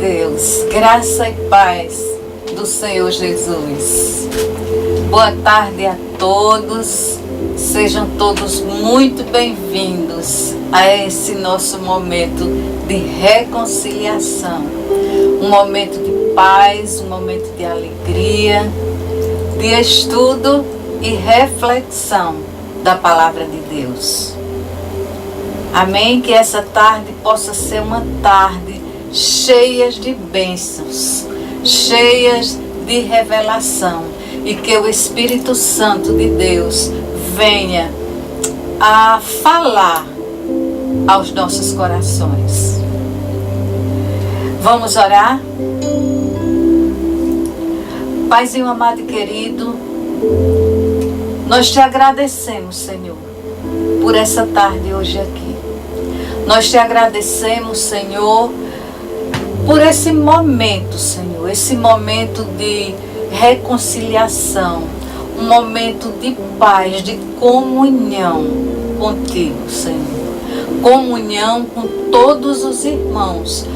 Deus, graça e paz do Senhor Jesus. Boa tarde a todos, sejam todos muito bem-vindos a esse nosso momento de reconciliação. Um momento de paz, um momento de alegria, de estudo e reflexão da Palavra de Deus. Amém? Que essa tarde possa ser uma tarde cheia de bênçãos, cheias de revelação, e que o Espírito Santo de Deus venha a falar aos nossos corações. Vamos orar? Paizinho amado e querido, nós te agradecemos, Senhor, por essa tarde hoje aqui. Nós te agradecemos, Senhor, por esse momento, Senhor, esse momento de reconciliação, um momento de paz, de comunhão contigo, Senhor. Comunhão com todos os irmãos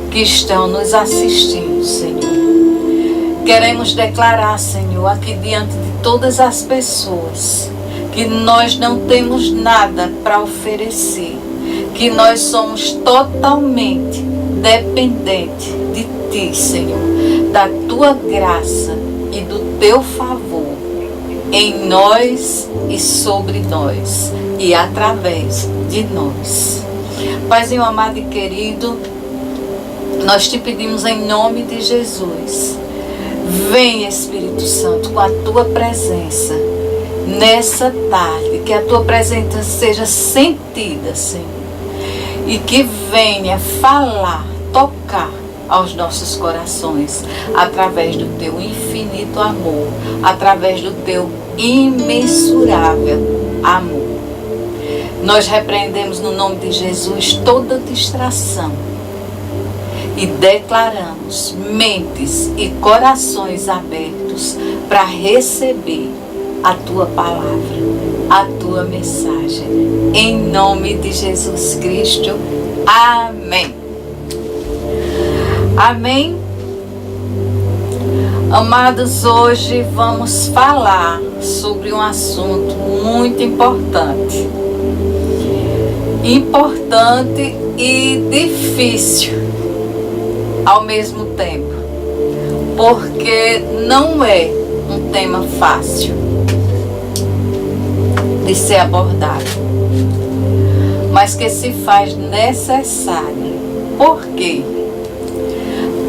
que estão nos assistindo, Senhor. Queremos declarar, Senhor, aqui diante de todas as pessoas, que nós não temos nada para oferecer, que nós somos totalmente dependentes de Ti, Senhor, da Tua graça e do Teu favor em nós e sobre nós e através de nós. Paizinho amado e querido, nós te pedimos em nome de Jesus, vem Espírito Santo com a Tua presença nessa tarde, que a Tua presença seja sentida, Senhor, e que venha falar, tocar aos nossos corações, através do Teu infinito amor, através do Teu imensurável amor. Nós repreendemos no nome de Jesus toda distração e declaramos mentes e corações abertos para receber a Tua palavra, a Tua mensagem. Em nome de Jesus Cristo. Amém. Amém. Amados, hoje vamos falar sobre um assunto muito importante. Importante e difícil ao mesmo tempo, porque não é um tema fácil de ser abordado, mas que se faz necessário. Por quê?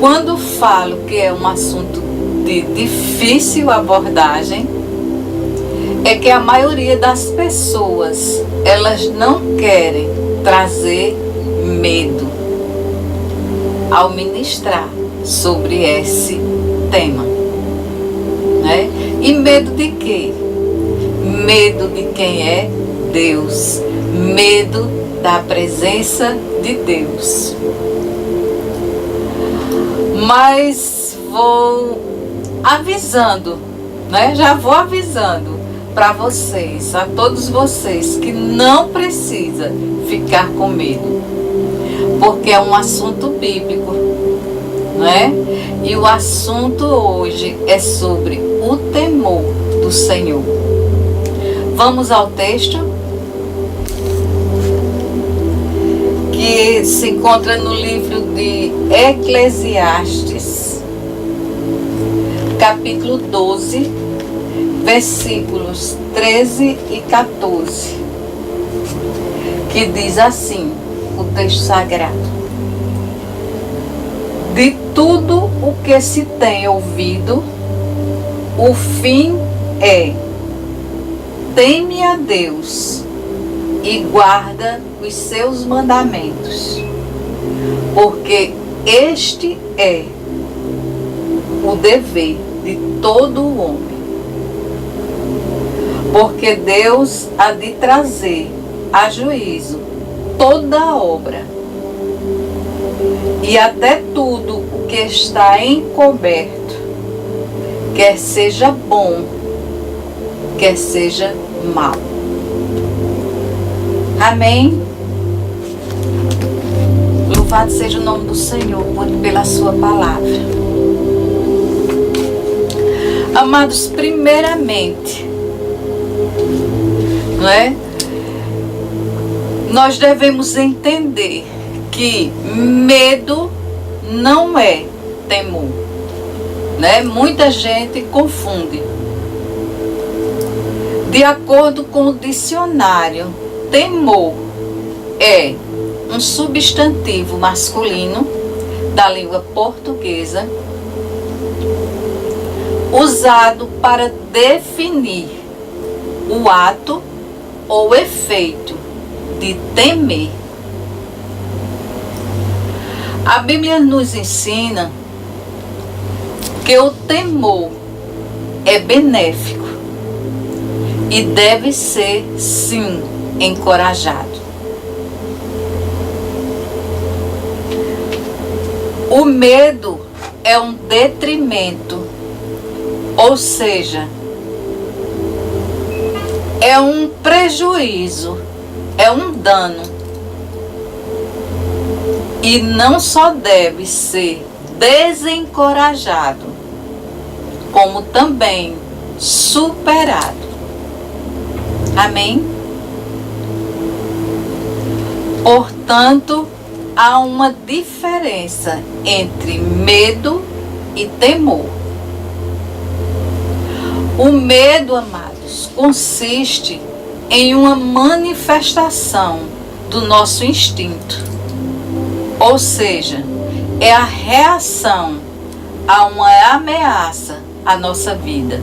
Quando falo que é um assunto de difícil abordagem, é que a maioria das pessoas, elas não querem trazer medo ao ministrar sobre esse tema, né? E medo de quê? Medo de quem é Deus, medo da presença de Deus. Mas vou avisando, né? Já vou avisando para vocês, a todos vocês, que não precisa ficar com medo, porque é um assunto bíblico, né? E o assunto hoje é sobre o temor do Senhor. Vamos ao texto que se encontra no livro de Eclesiastes, capítulo 12, versículos 13 e 14, que diz assim, o texto sagrado: de tudo o que se tem ouvido, o fim é: teme a Deus e guarda os seus mandamentos, porque este é o dever de todo o homem. Porque Deus há de trazer a juízo toda a obra, e até tudo o que está encoberto, quer seja bom, quer seja mal. Amém? Louvado seja o nome do Senhor pela sua palavra. Amados, primeiramente, não é? Nós devemos entender que medo não é temor, né? Muita gente confunde. De acordo com o dicionário, temor é um substantivo masculino da língua portuguesa usado para definir o ato ou efeito de temer. A Bíblia nos ensina que o temor é benéfico e deve ser, sim, encorajado. O medo é um detrimento, ou seja, é um prejuízo, é um dano. E não só deve ser desencorajado, como também superado. Amém? Portanto, há uma diferença entre medo e temor. O medo, amados, consiste em uma manifestação do nosso instinto. Ou seja, é a reação a uma ameaça à nossa vida.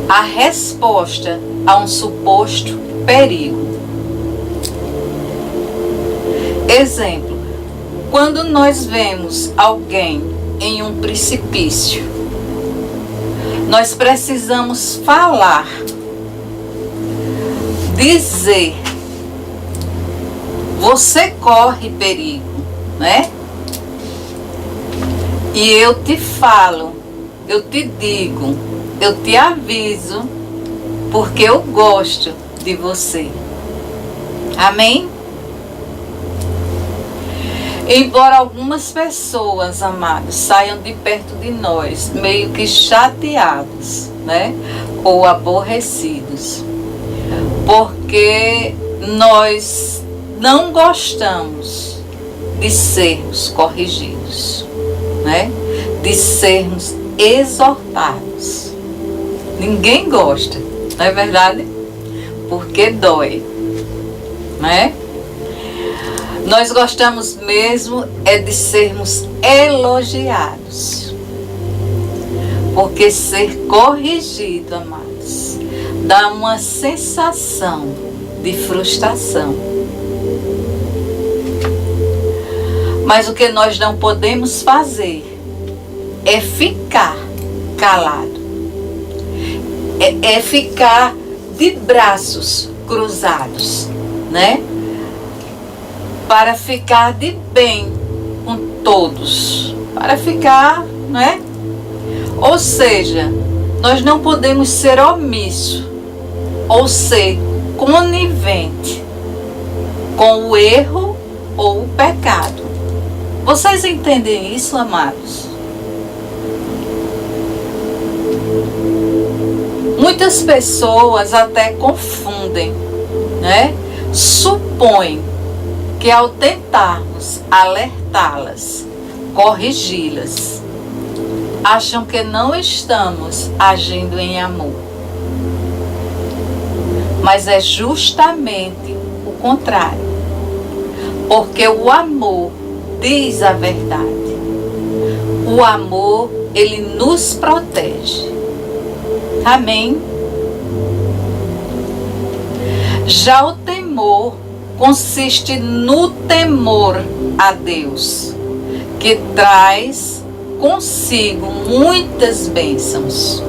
A resposta a um suposto perigo. Exemplo, quando nós vemos alguém em um precipício, nós precisamos falar, dizer, você corre perigo, né? E eu te falo, eu te digo, eu te aviso, porque eu gosto de você. Amém? Embora algumas pessoas, amados, saiam de perto de nós, meio que chateados, né? Ou aborrecidos, porque nós não gostamos de sermos corrigidos, né? De sermos exortados. Ninguém gosta, não é verdade? Porque dói, né? Nós gostamos mesmo é de sermos elogiados. Porque ser corrigido, amados, dá uma sensação de frustração. Mas o que nós não podemos fazer é ficar calado. É ficar de braços cruzados, né? Para ficar de bem com todos. Para ficar, né? Ou seja, nós não podemos ser omisso ou ser conivente com o erro ou o pecado. Vocês entendem isso, amados? Muitas pessoas até confundem, né? Supõem que ao tentarmos alertá-las, corrigi-las, acham que não estamos agindo em amor. Mas é justamente o contrário. Porque o amor diz a verdade. O amor, ele nos protege. Amém? Já o temor consiste no temor a Deus, que traz consigo muitas bênçãos.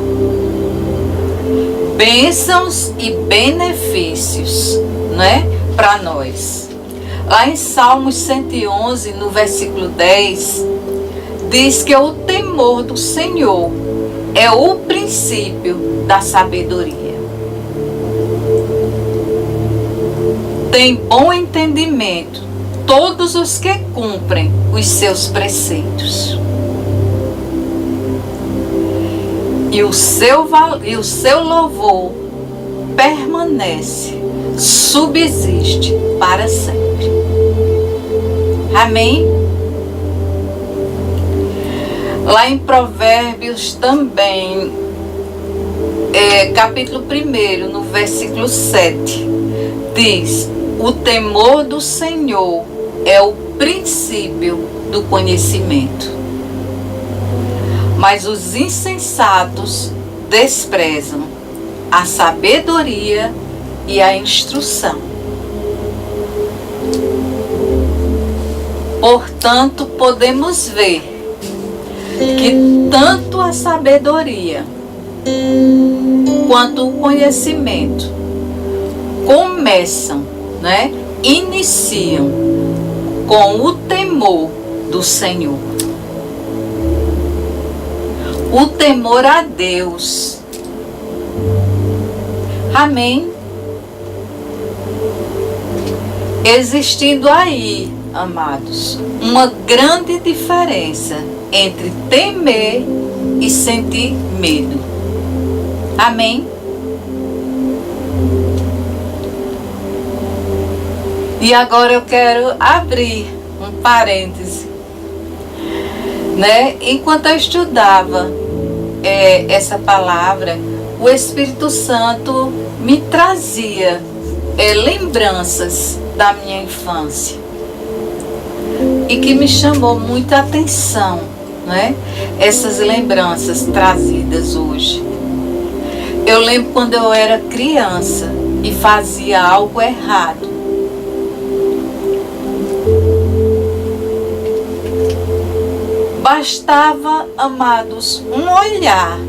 Bênçãos e benefícios, né, para nós. Lá em Salmos 111, no versículo 10, diz que o temor do Senhor é o princípio da sabedoria. Tem bom entendimento todos os que cumprem os seus preceitos. E o seu louvor permanece, subsiste para sempre. Amém? Lá em Provérbios também, capítulo 1, no versículo 7, diz: o temor do Senhor é o princípio do conhecimento, mas os insensatos desprezam a sabedoria e a instrução. Portanto, podemos ver que tanto a sabedoria quanto o conhecimento começam, iniciam com o temor do Senhor. O temor a Deus. Amém? Existindo aí, amados, uma grande diferença entre temer e sentir medo. Amém? E agora eu quero abrir um parêntese. Enquanto eu estudava essa palavra, o Espírito Santo me trazia lembranças da minha infância e que me chamou muita atenção, essas lembranças trazidas hoje. Eu lembro quando eu era criança e fazia algo errado. Bastava, amados, um olhar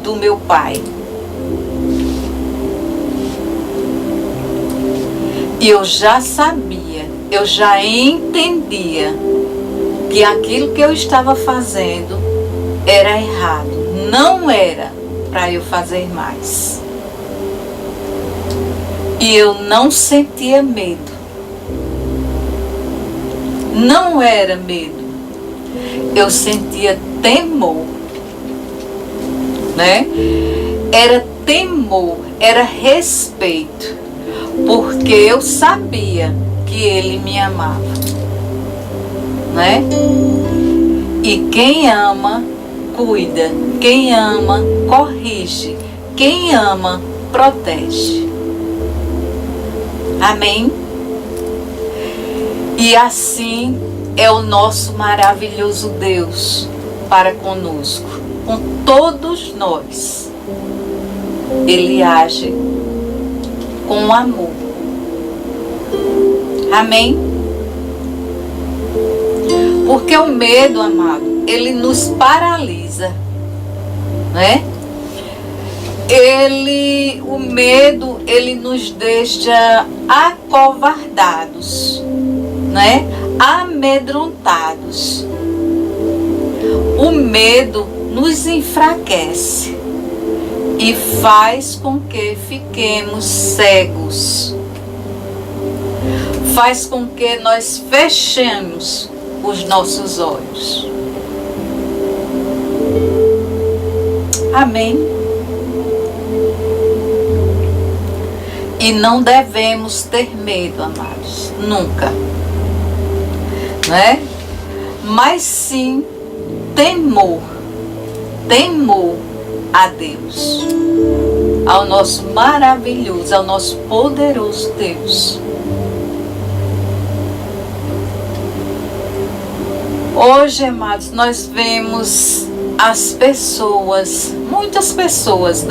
do meu pai e eu já sabia, eu já entendia que aquilo que eu estava fazendo era errado, não era para eu fazer mais. E eu não sentia medo, não era medo. Eu sentia temor, Era temor, era respeito, porque eu sabia que ele me amava, E quem ama, cuida, quem ama, corrige, quem ama, protege. Amém? E assim é o nosso maravilhoso Deus para conosco, com todos nós. Ele age com amor. Amém? Porque o medo, amado, ele nos paralisa, O medo, ele nos deixa acovardados, amedrontados. O medo nos enfraquece e faz com que fiquemos cegos. Faz com que nós fechemos os nossos olhos. Amém? E não devemos ter medo, amados, nunca. Mas sim temor a Deus, ao nosso maravilhoso, ao nosso poderoso Deus. Hoje, amados, nós vemos as pessoas, muitas pessoas,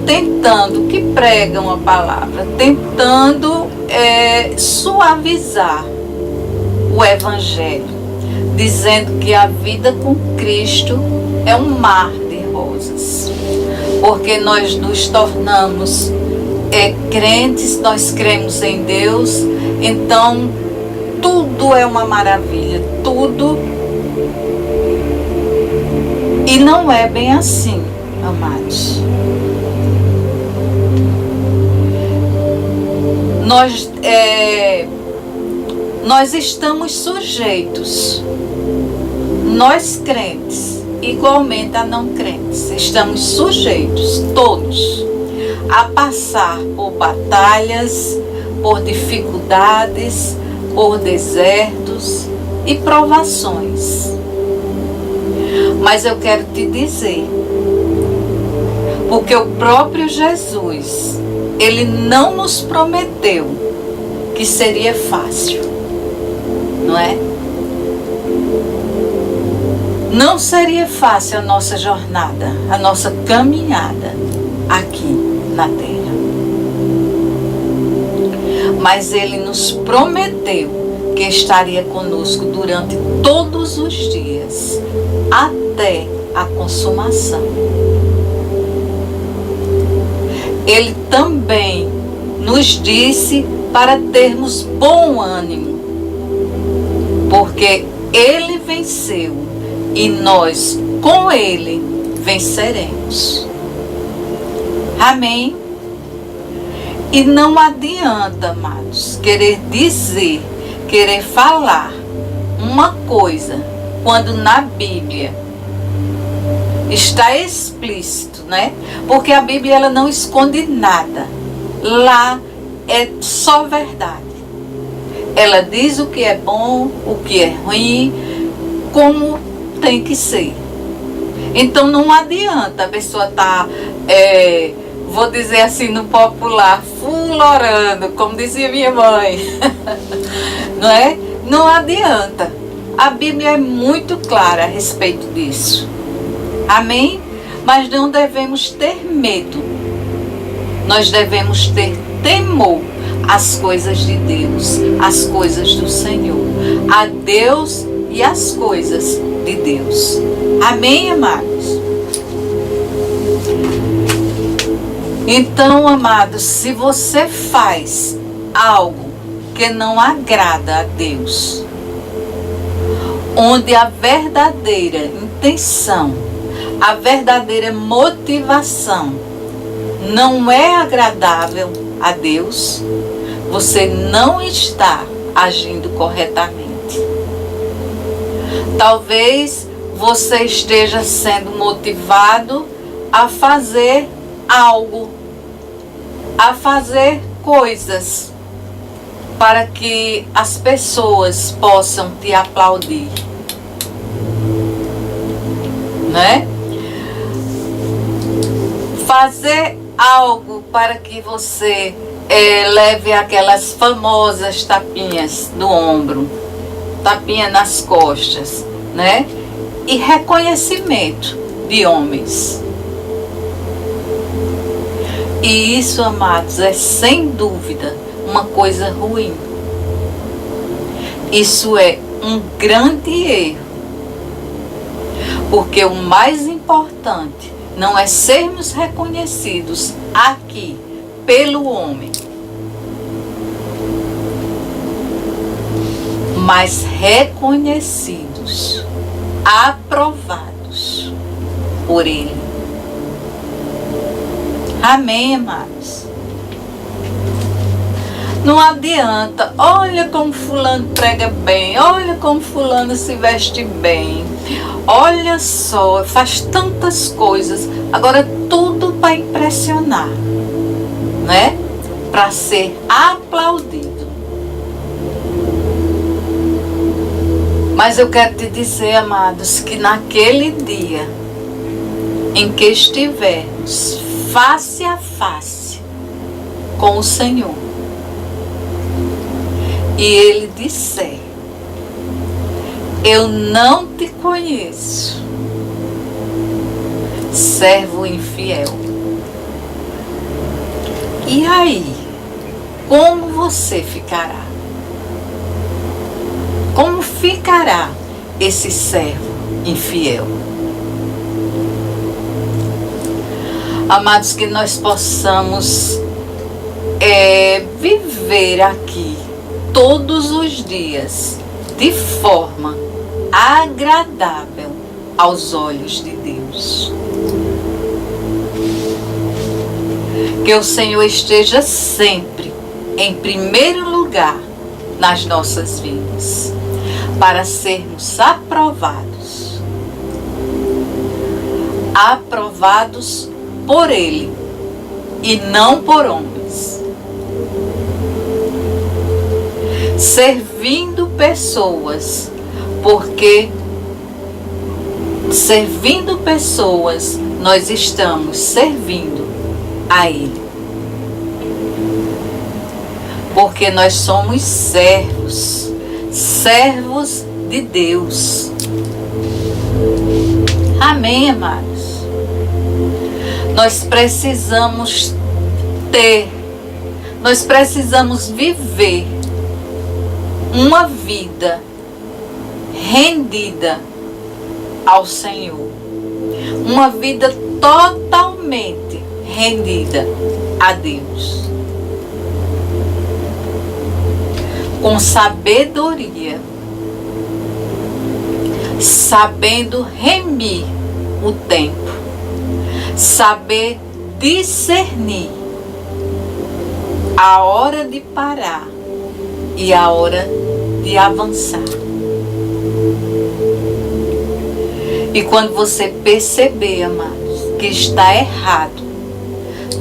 tentando, que pregam a palavra, tentando suavizar o Evangelho, dizendo que a vida com Cristo é um mar de rosas, porque nós nos tornamos crentes, nós cremos em Deus, então tudo é uma maravilha, tudo. E não é bem assim, amados. nós estamos sujeitos, nós crentes, igualmente a não crentes, estamos sujeitos, todos, a passar por batalhas, por dificuldades, por desertos e provações. Mas eu quero te dizer, porque o próprio Jesus, ele não nos prometeu que seria fácil, não é? Não seria fácil a nossa jornada, a nossa caminhada aqui na Terra. Mas ele nos prometeu que estaria conosco durante todos os dias, até a consumação. Ele também nos disse para termos bom ânimo, porque ele venceu e nós com ele venceremos. Amém? E não adianta, amados, querer dizer, querer falar uma coisa, quando na Bíblia está explícito, né? Porque a Bíblia, ela não esconde nada. Lá é só verdade. Ela diz o que é bom, o que é ruim, como tem que ser. Então não adianta a pessoa estar, vou dizer assim no popular, fulorando, como dizia minha mãe. Não é? Não adianta. A Bíblia é muito clara a respeito disso. Amém? Mas não devemos ter medo. Nós devemos ter temor às coisas de Deus, às coisas do Senhor, a Deus e as coisas de Deus. Amém, amados? Então, amados, se você faz algo que não agrada a Deus, onde a verdadeira intenção, a verdadeira motivação não é agradável a Deus, você não está agindo corretamente. Talvez você esteja sendo motivado a fazer algo, a fazer coisas para que as pessoas possam te aplaudir, né? Fazer algo para que você leve aquelas famosas tapinhas no ombro, tapinha nas costas, né? E reconhecimento de homens. E isso, amados, é sem dúvida uma coisa ruim. Isso é um grande erro. Porque o mais importante não é sermos reconhecidos aqui pelo homem, mas reconhecidos, aprovados por ele. Amém, amados? Não adianta, olha como fulano prega bem, olha como fulano se veste bem, olha só, faz tantas coisas, agora tudo para impressionar, né? Para ser aplaudido. Mas eu quero te dizer, amados, que naquele dia em que estivermos face a face com o Senhor, e Ele disser: eu não te conheço, servo infiel. E aí, como você ficará? Como ficará esse servo infiel? Amados, que nós possamos viver aqui todos os dias de forma agradável aos olhos de Deus. Que o Senhor esteja sempre em primeiro lugar nas nossas vidas, para sermos aprovados. Aprovados por Ele e não por homens. Servindo pessoas, porque servindo pessoas, nós estamos servindo a Ele. Porque nós somos servos, servos de Deus. Amém, amados? Nós precisamos nós precisamos viver uma vida rendida ao Senhor. Uma vida totalmente rendida a Deus. Com sabedoria, sabendo remir o tempo, saber discernir a hora de parar e a hora de avançar. E quando você perceber, amados, que está errado,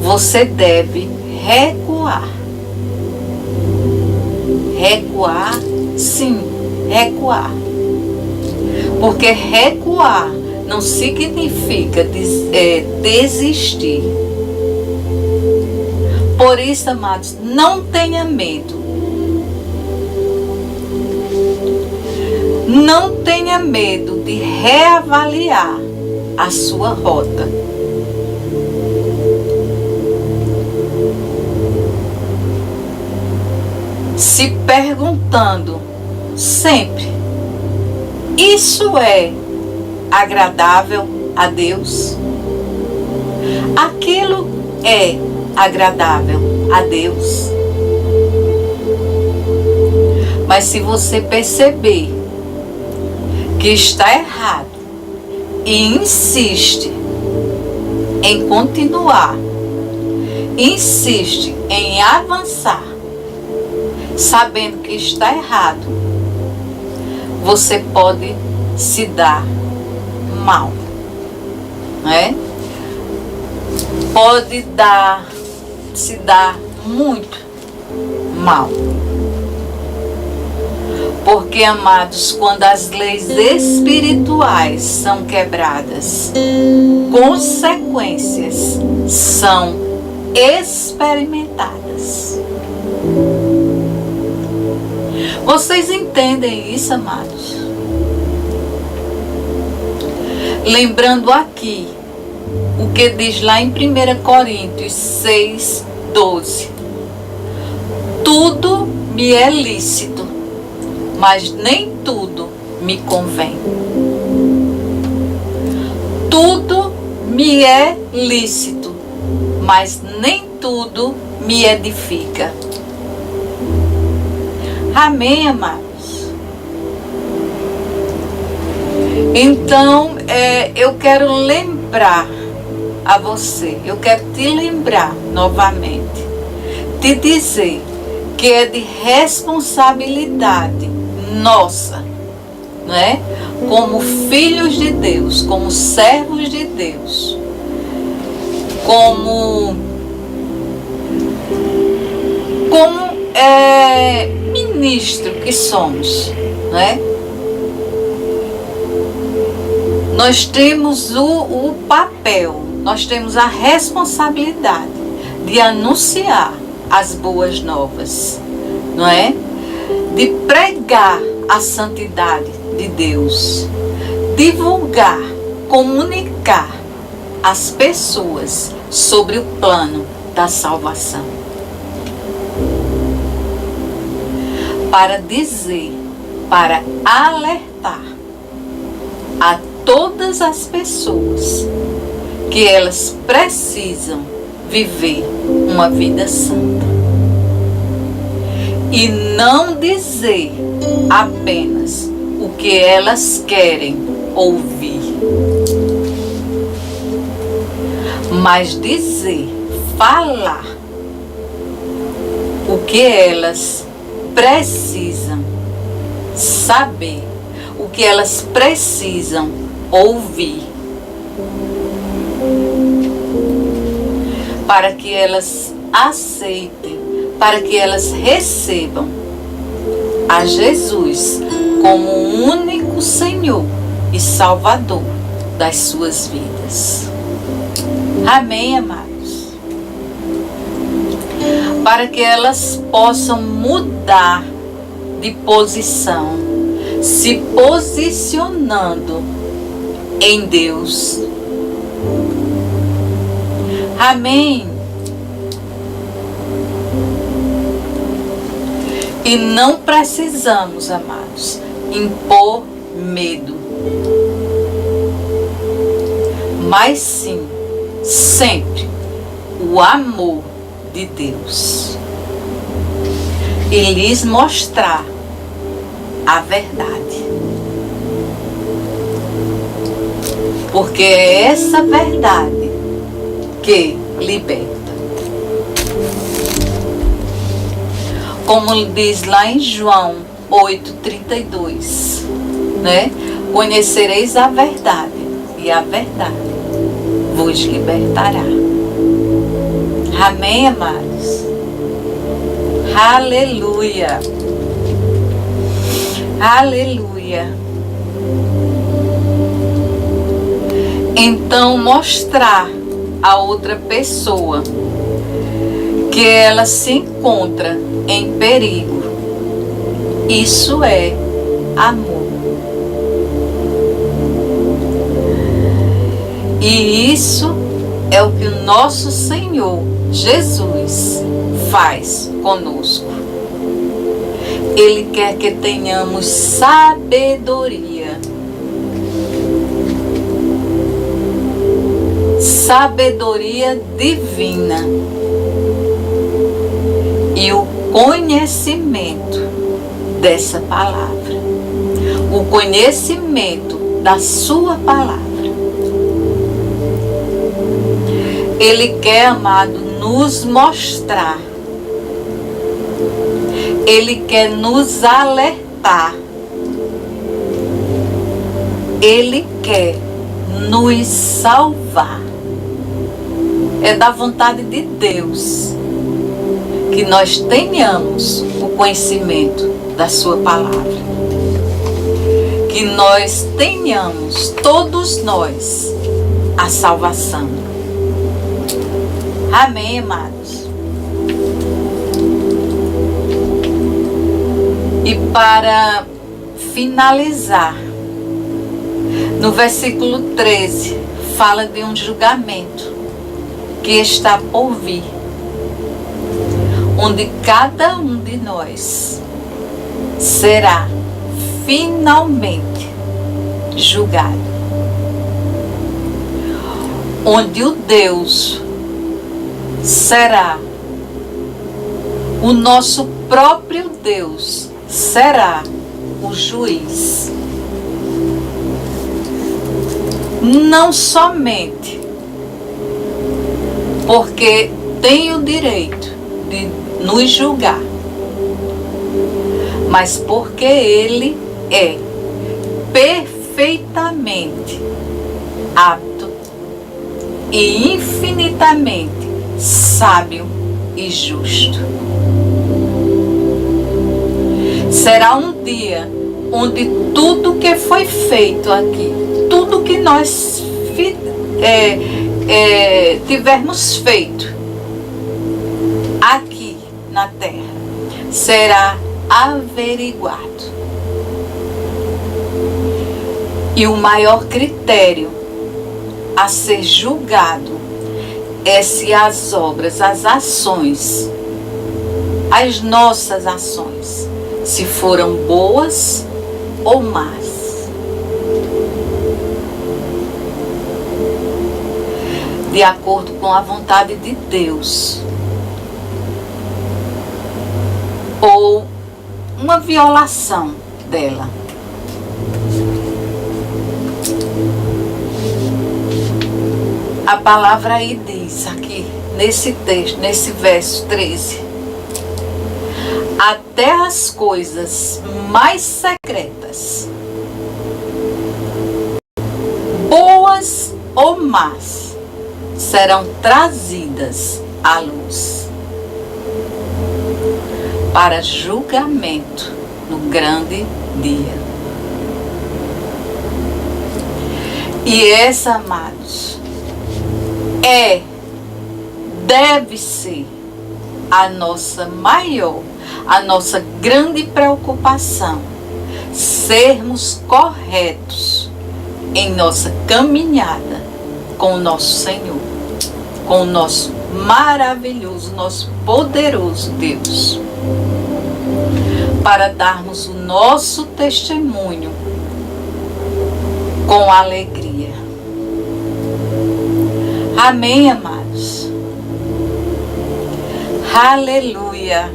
você deve recuar. Recuar, sim, recuar. Porque recuar não significa desistir. Por isso, amados, não tenha medo. Não tenha medo de reavaliar a sua rota. Se perguntando sempre: isso é agradável a Deus? Aquilo é agradável a Deus? Mas se você perceber que está errado e insiste em continuar, insiste em avançar, sabendo que está errado, você pode se dar mal, né? Pode se dar muito mal. Porque, amados, quando as leis espirituais são quebradas, consequências são experimentadas. Vocês entendem isso, amados? Lembrando aqui o que diz lá em 1 Coríntios 6, 12. Tudo me é lícito, mas nem tudo me convém. Tudo me é lícito, mas nem tudo me edifica. Amém, amados? Então, eu quero lembrar a você, eu quero te lembrar novamente, te dizer que é de responsabilidade nossa, né? Como filhos de Deus, como servos de Deus, como ministro que somos, né? Nós temos o papel, nós temos a responsabilidade de anunciar as boas novas, não é? De pregar a santidade de Deus, divulgar, comunicar às pessoas sobre o plano da salvação. Para dizer, para alertar a todas as pessoas que elas precisam viver uma vida santa. E não dizer apenas o que elas querem ouvir, mas dizer, falar o que elas precisam saber, o que elas precisam ouvir, para que elas aceitem, para que elas recebam a Jesus como o único Senhor e Salvador das suas vidas. Amém, amados? Para que elas possam mudar de posição, se posicionando em Deus. Amém? E não precisamos, amados, impor medo, mas sim, sempre, o amor de Deus e lhes mostrar a verdade. Porque é essa verdade que liberta. Como diz lá em João 8,32, né? Conhecereis a verdade, e a verdade vos libertará. Amém, amados? Aleluia! Aleluia! Então, mostrar a outra pessoa que ela se encontra em perigo, isso é amor. E isso é o que o nosso Senhor Jesus faz conosco. Ele quer que tenhamos sabedoria. Sabedoria divina. E o conhecimento dessa palavra. O conhecimento da sua palavra. Ele quer, amado, nos mostrar. Ele quer nos alertar. Ele quer nos salvar. É da vontade de Deus que nós tenhamos o conhecimento da sua palavra. Que nós tenhamos, todos nós, a salvação. Amém, amados? E para finalizar, no versículo 13, fala de um julgamento que está por vir, onde cada um de nós será finalmente julgado. Onde o Deus será, o nosso próprio Deus será o juiz. Não somente porque tem o direito de nos julgar, mas porque Ele é perfeitamente apto e infinitamente sábio e justo. Será um dia onde tudo que foi feito aqui, tudo que nós tivermos feito aqui na terra, será averiguado. E o maior critério a ser julgado é se as obras, as ações, as nossas ações, se foram boas ou más. De acordo com a vontade de Deus. Ou uma violação dela. A palavra aí diz aqui, nesse texto, nesse verso 13. até as coisas mais secretas, boas ou más, serão trazidas à luz para julgamento no grande dia. E essa, amados, deve ser a nossa grande preocupação, sermos corretos em nossa caminhada com o nosso Senhor, com o nosso maravilhoso, nosso poderoso Deus, para darmos o nosso testemunho com alegria. Amém, amados? Aleluia.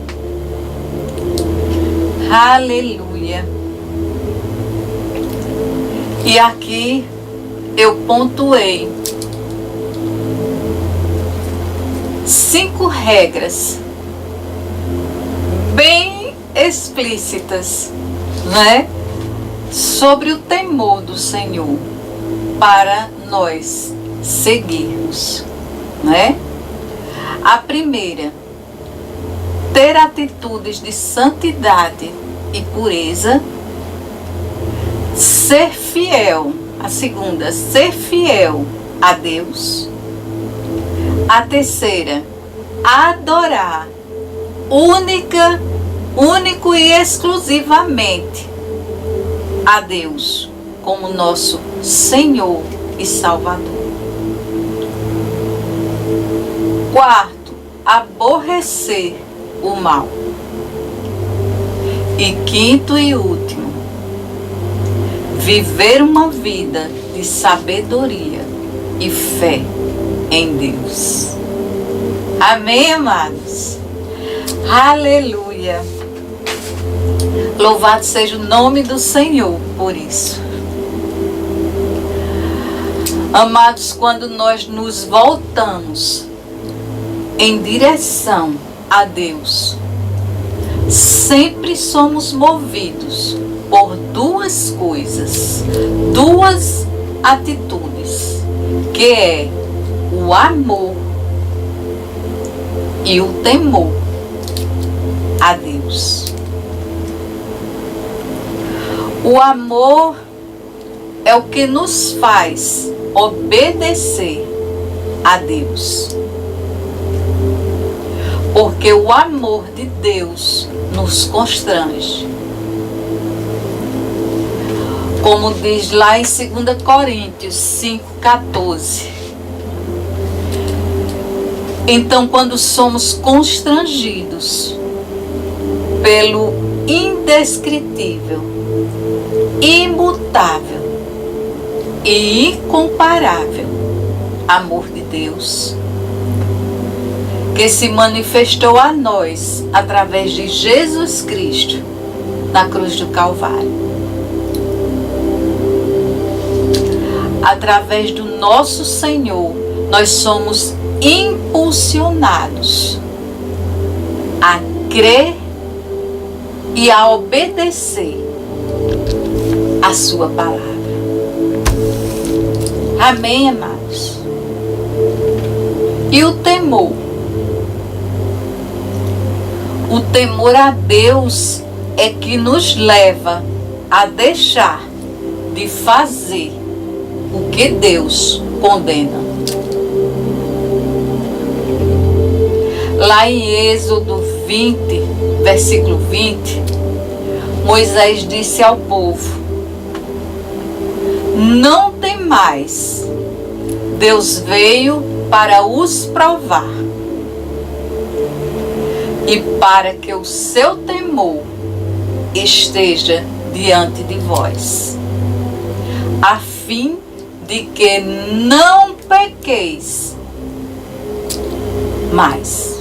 Aleluia. E aqui eu pontuei 5 regras bem explícitas, né, sobre o temor do Senhor para nós seguirmos, né? A primeira, ter atitudes de santidade e pureza. Ser fiel. A segunda, ser fiel a Deus. A terceira, adorar único e exclusivamente a Deus como nosso Senhor e Salvador. Quarto, aborrecer o mal. E quinto e último, viver uma vida de sabedoria e fé em Deus. Amém, amados? Aleluia! Louvado seja o nome do Senhor por isso. Amados, quando nós nos voltamos em direção a Deus, sempre somos movidos por 2 coisas, 2 atitudes, que é o amor e o temor a Deus. O amor é o que nos faz obedecer a Deus. Porque o amor de Deus nos constrange. Como diz lá em 2 Coríntios 5,14. Então, quando somos constrangidos pelo indescritível, imutável e incomparável amor de Deus, que se manifestou a nós através de Jesus Cristo na cruz do Calvário, através do nosso Senhor, nós somos impulsionados a crer e a obedecer a sua palavra. Amém, amados? E o temor? O temor a Deus é que nos leva a deixar de fazer o que Deus condena. Lá em Êxodo 20, versículo 20, Moisés disse ao povo: não temais, Deus veio para os provar e para que o seu temor esteja diante de vós, a fim de que não pequeis mais.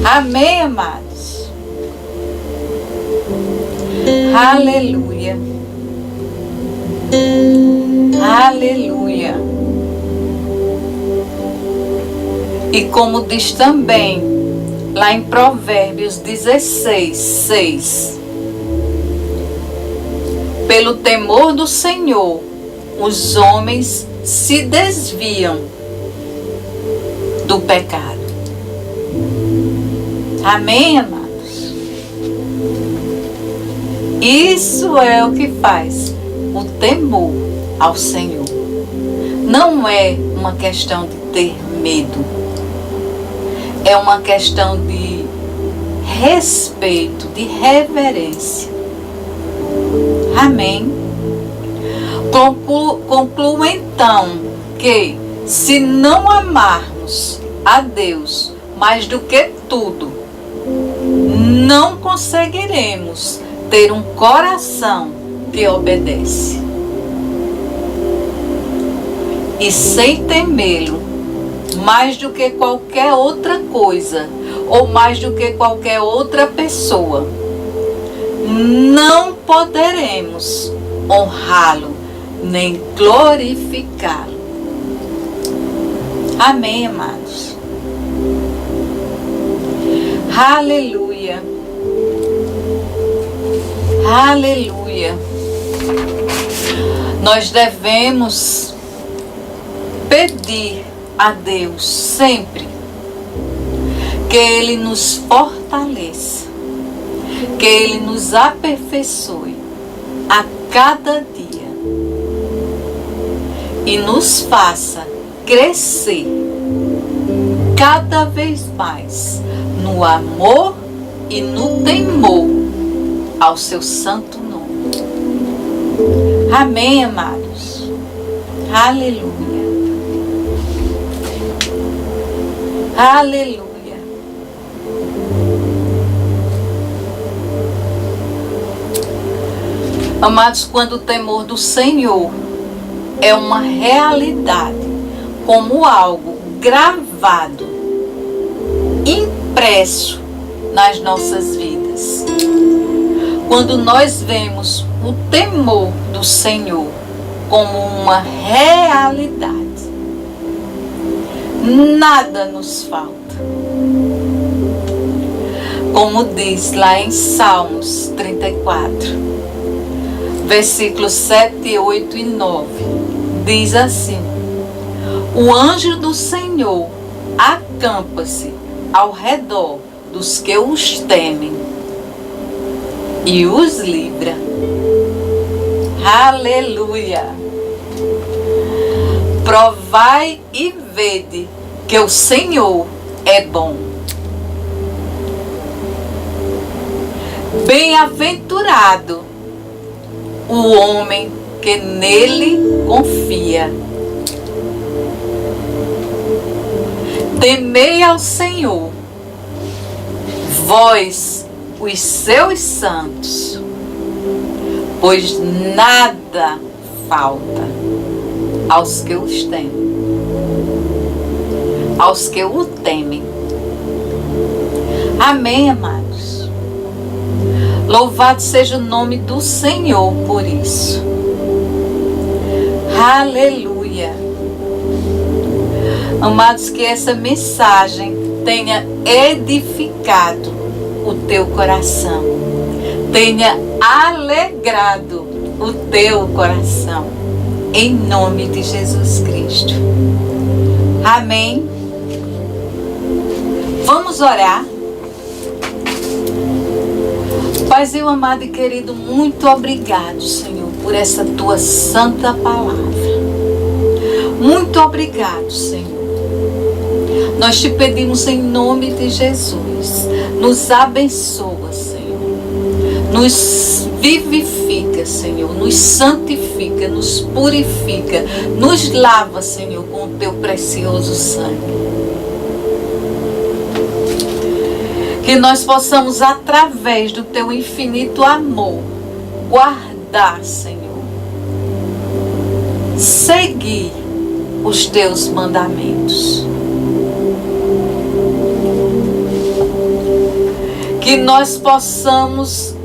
Amém, amados? Aleluia. Aleluia. E como diz também lá em Provérbios 16, 6. Pelo temor do Senhor, os homens se desviam do pecado. Amém, amados? Isso é o que faz o temor ao Senhor. Não é uma questão de ter medo. É uma questão de respeito, de reverência. Amém? Concluo então que se não amarmos a Deus mais do que tudo, não conseguiremos ter um coração que obedece. E sem temê-lo mais do que qualquer outra coisa, ou mais do que qualquer outra pessoa, não poderemos honrá-lo nem glorificá-lo. Amém, amados? Aleluia. Aleluia. Nós devemos pedir a Deus sempre que Ele nos fortaleça, que Ele nos aperfeiçoe a cada dia e nos faça crescer cada vez mais no amor e no temor ao seu santo nome. Amém, amados? Aleluia. Aleluia. Amados, quando o temor do Senhor é uma realidade, como algo gravado, impresso nas nossas vidas, quando nós vemos o temor do Senhor como uma realidade, nada nos falta. Como diz lá em Salmos 34, versículos 7, 8 e 9, diz assim: o anjo do Senhor acampa-se ao redor dos que os temem e os livra. Aleluia! Provai e vede que o Senhor é bom. Bem-aventurado o homem que nele confia. Temei ao Senhor, vós, os seus santos, pois nada falta aos que os temem, aos que o temem. Amém, amados? Louvado seja o nome do Senhor por isso. Aleluia. Amados, que essa mensagem tenha edificado o teu coração, tenha alegrado o teu coração, em nome de Jesus Cristo. Amém. Vamos orar. Paizinho amado e querido, muito obrigado, Senhor, por essa tua santa palavra. Muito obrigado, Senhor. Nós te pedimos em nome de Jesus, nos abençoa, Senhor, nos vivifica, Senhor, nos santifica, nos purifica, nos lava, Senhor, com o teu precioso sangue. Que nós possamos, através do teu infinito amor, guardar, Senhor, seguir os teus mandamentos. Que nós possamos,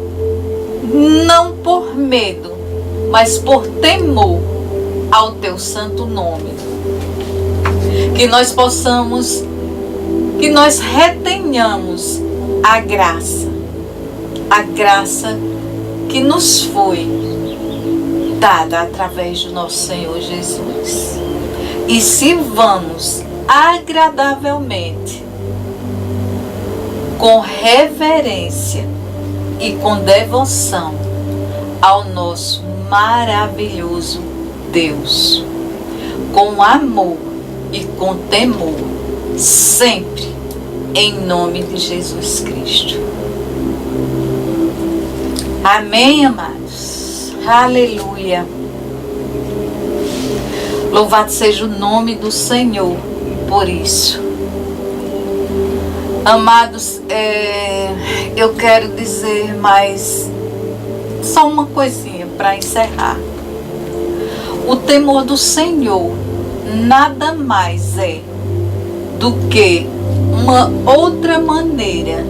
não por medo, mas por temor ao teu santo nome, que nós possamos que nós retenhamos a graça que nos foi dada através do nosso Senhor Jesus. E sirvamos agradavelmente, com reverência e com devoção ao nosso maravilhoso Deus, com amor e com temor, sempre em nome de Jesus Cristo. Amém, amados? Aleluia. Louvado seja o nome do Senhor por isso. Amados, eu quero dizer mais só uma coisinha para encerrar. O temor do Senhor nada mais é do que uma outra maneira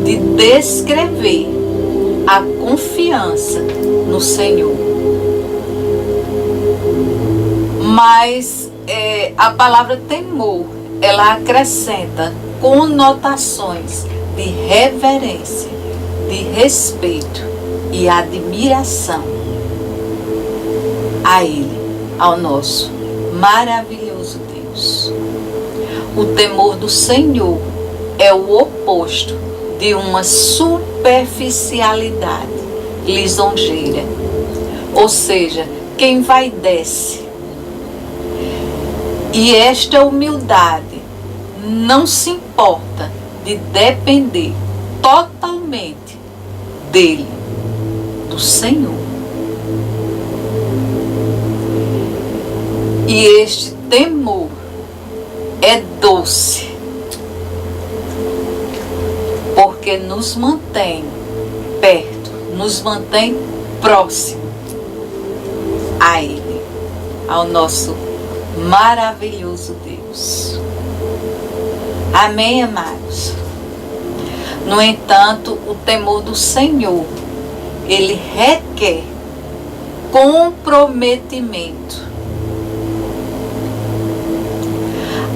de descrever a confiança no Senhor. Mas a palavra temor, ela acrescenta conotações de reverência, de respeito e admiração a Ele, ao nosso maravilhoso Deus. O temor do Senhor é o oposto de uma superficialidade lisonjeira. Ou seja, quem vai desce. E esta humildade não se importa de depender totalmente dele, do Senhor. E este temor é doce, porque nos mantém perto, nos mantém próximo a Ele, ao nosso maravilhoso Deus. Amém, amados? No entanto, o temor do Senhor, ele requer comprometimento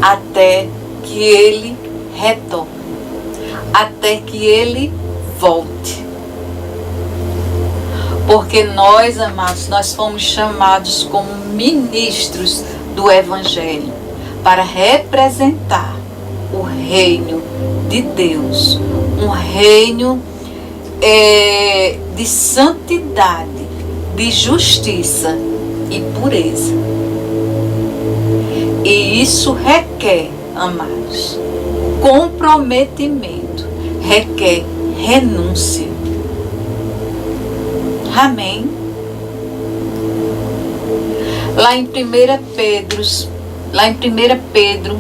até que ele retorne, até que ele volte. Porque nós, amados, nós fomos chamados como ministros do Evangelho para representar o reino de Deus, um reino de santidade, de justiça e pureza. E isso requer, amados, comprometimento, requer renúncia. Amém? Lá em 1 Pedro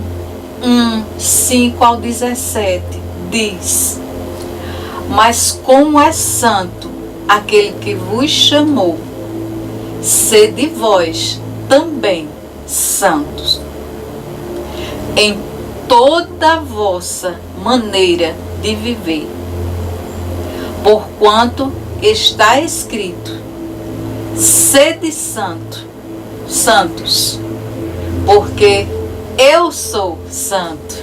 1, 5 ao 17, diz: mas como é santo aquele que vos chamou, sede vós também santos em toda a vossa maneira de viver, porquanto está escrito: sede santos, porque eu sou santo,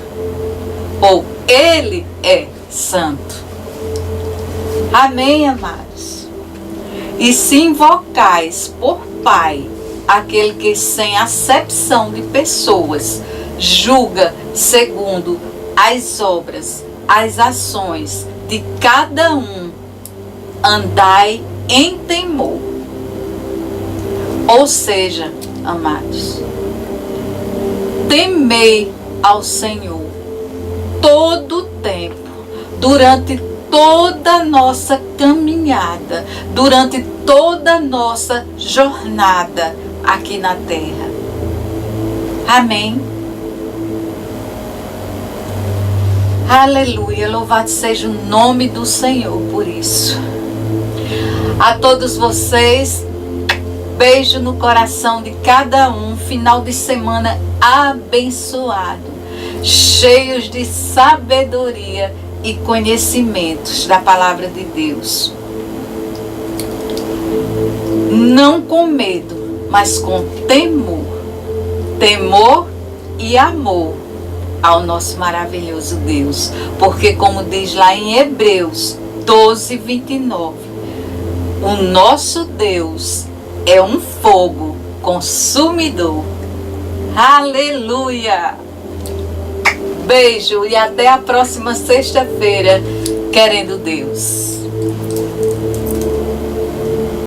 ou Ele é santo. Amém, amados? E se invocais por Pai aquele que sem acepção de pessoas julga segundo as obras, as ações de cada um, andai em temor. Ou seja, amados, temei ao Senhor todo o tempo, durante toda a nossa caminhada, durante toda a nossa jornada aqui na terra. Amém? Aleluia, louvado seja o nome do Senhor por isso. A todos vocês, beijo no coração de cada um, final de semana abençoado, cheios de sabedoria e conhecimentos da palavra de Deus. Não com medo, mas com temor e amor ao nosso maravilhoso Deus. Porque como diz lá em Hebreus 12, 29, o nosso Deus é um fogo consumidor. Aleluia! Beijo e até a próxima sexta-feira, querendo Deus.